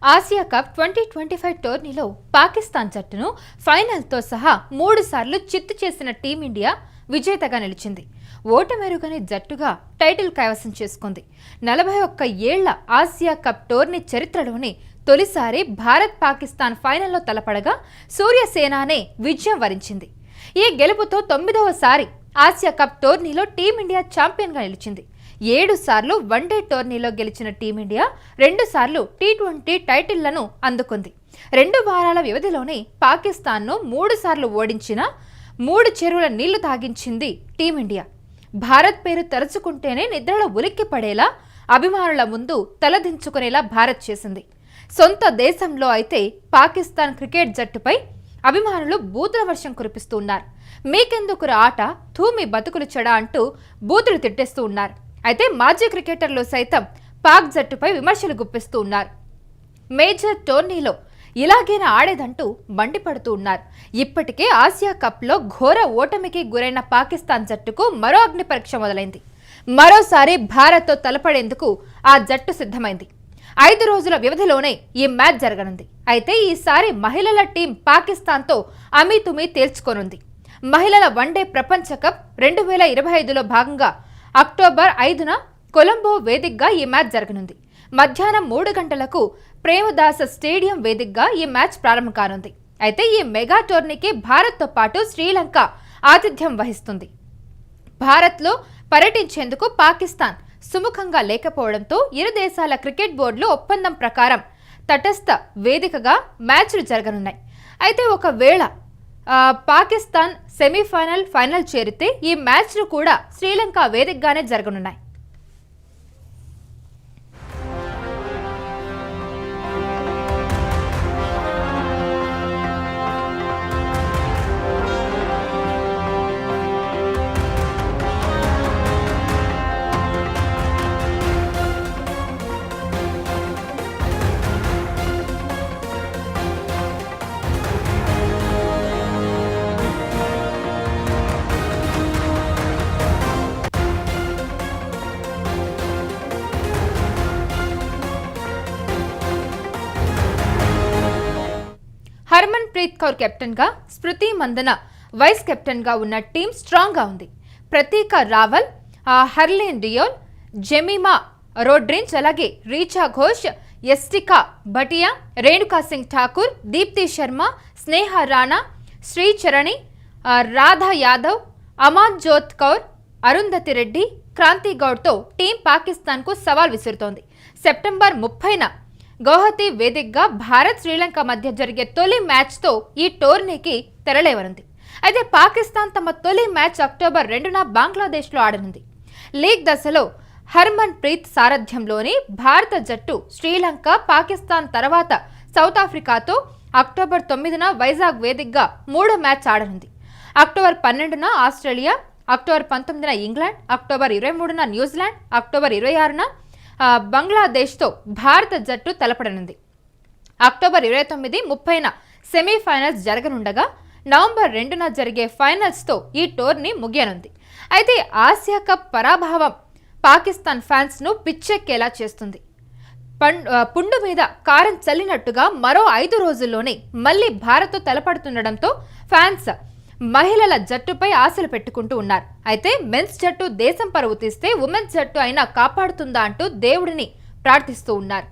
Asia cup 2025 టోర్నీలో పాకిస్తాన్ జట్టును ఫైనల్తో సహా 3 సార్లు చిత్తు చేసిన టీమిండియా విజేతగా నిలిచింది. ఓటమెరుగని జట్టుగా టైటిల్ కైవసం చేసుకుంది. 41 ఏళ్ల ఆసియా కప్ టోర్నీ చరిత్రలోనే తొలిసారి భారత్ పాకిస్తాన్ ఫైనల్లో తలపడగా సూర్యసేనానే విజయం వరించింది. ఈ గెలుపుతో 9వసారి ఆసియా కప్ టోర్నీలో టీమిండియా ఛాంపియన్గా నిలిచింది. 7 సార్లు వన్డే టోర్నీలో గెలిచిన టీమిండియా 2 సార్లు టీ20 టైటిళ్లను అందుకుంది. 2 వారాల వ్యవధిలోనే పాకిస్తాన్ను 3 సార్లు ఓడించిన 3 చెరువుల నీళ్లు తాగించింది టీమిండియా. భారత్ పేరు తలుచుకుంటేనే నిద్రలో ఉలిక్కి పడేలా, అభిమానుల ముందు తలదించుకునేలా భారత్ చేసింది. సొంత దేశంలో అయితే పాకిస్తాన్ క్రికెట్ జట్టుపై అభిమానులు బూతుల వర్షం కురిపిస్తూ ఉన్నారు. మీకెందుకురా ఆట, తూమి బతుకులు చెడా అంటూ బూతులు తిట్టేస్తూ ఉన్నారు. అయితే మాజీ క్రికెటర్లు సైతం పాక్ జట్టుపై విమర్శలు గుప్పిస్తూ ఉన్నారు. మేజర్ టోర్నీలో ఇలాగైనా ఆడేదంటూ మండిపడుతూ ఉన్నారు. ఇప్పటికే ఆసియా కప్లో ఘోర ఓటమికి గురైన పాకిస్తాన్ జట్టుకు మరో అగ్ని పరీక్ష మొదలైంది. మరోసారి భారత్తో తలపడేందుకు ఆ జట్టు సిద్ధమైంది. 5 రోజుల వ్యవధిలోనే ఈ మ్యాచ్ జరగనుంది. అయితే ఈసారి మహిళల టీం పాకిస్తాన్తో అమీతుమీ తేల్చుకోనుంది. మహిళల వన్డే ప్రపంచ కప్ 2025లో భాగంగా అక్టోబర్ 5న కొలంబో వేదికగా ఈ మ్యాచ్ జరగనుంది. మధ్యాహ్నం 3 గంటలకు ప్రేమదాస స్టేడియం వేదికగా ఈ మ్యాచ్ ప్రారంభం కానుంది. అయితే ఈ మెగా టోర్నీకి భారత్తో పాటు శ్రీలంక ఆతిథ్యం వహిస్తుంది. భారత్లో పర్యటించేందుకు పాకిస్తాన్ సుముఖంగా లేకపోవడంతో ఇరు దేశాల క్రికెట్ బోర్డులు ఒప్పందం ప్రకారం తటస్థ వేదికగా మ్యాచ్లు జరగనున్నాయి. అయితే ఒకవేళ పాకిస్తాన్ సెమీఫైనల్, ఫైనల్ చేరితే ఈ మ్యాచ్లు కూడా శ్రీలంక వేదికగానే జరగనున్నాయి. హర్మన్ ప్రీత్ కౌర్ కెప్టెన్ గా, స్మృతి మందన వైస్ కెప్టెన్ గా ఉన్న టీం స్ట్రాంగ్ గా ఉంది. ప్రతీక రావల్, హర్లీన్ డియోల్, జెమిమా రోడ్రిన్స్, అలాగే రీచా ఘోష్, ఎస్టికా భటియా, రేణుకా సింగ్ ఠాకూర్, దీప్తి శర్మ, స్నేహ రాణా, శ్రీచరణి, రాధా యాదవ్, అమాన్ జోత్ కౌర్, అరుంధతి రెడ్డి, క్రాంతి గౌడ్తో టీం పాకిస్తాన్కు సవాల్ విసురుతోంది. సెప్టెంబర్ 30న గౌహతి వేదికగా భారత్ శ్రీలంక మధ్య జరిగే తొలి మ్యాచ్తో ఈ టోర్నీకి తెరలేవనుంది. అయితే పాకిస్తాన్ తమ తొలి మ్యాచ్ అక్టోబర్ 2న బంగ్లాదేశ్లో ఆడనుంది. లీగ్ దశలో హర్మన్ ప్రీత్ సారథ్యంలోని భారత జట్టు శ్రీలంక, పాకిస్తాన్ తర్వాత సౌత్ ఆఫ్రికాతో అక్టోబర్ 9న వైజాగ్ వేదికగా 3వ మ్యాచ్ ఆడనుంది. అక్టోబర్ 12న ఆస్ట్రేలియా, అక్టోబర్ 19న ఇంగ్లాండ్, అక్టోబర్ 23న న్యూజిలాండ్, అక్టోబర్ 26న బంగ్లాదేశ్తో భారత జట్టు తలపడనుంది. అక్టోబర్ 29, 30న సెమీఫైనల్స్ జరగనుండగా నవంబర్ 2న జరిగే ఫైనల్స్తో ఈ టోర్నీ ముగియనుంది. అయితే ఆసియా కప్ పరాభావం పాకిస్తాన్ ఫ్యాన్స్ను పిచ్చెక్కేలా చేస్తుంది. పుండు మీద కారం చల్లినట్టుగా మరో 5 రోజుల్లోనే మళ్లీ భారత్తో తలపడుతుండటంతో ఫ్యాన్స్ మహిళల జట్టుపై ఆశలు పెట్టుకుంటూ ఉన్నారు. అయితే మెన్స్ జట్టు దేశం పరువు తీస్తే ఉమెన్స్ జట్టు అయినా కాపాడుతుందా అంటూ దేవుడిని ప్రార్థిస్తూ ఉన్నారు.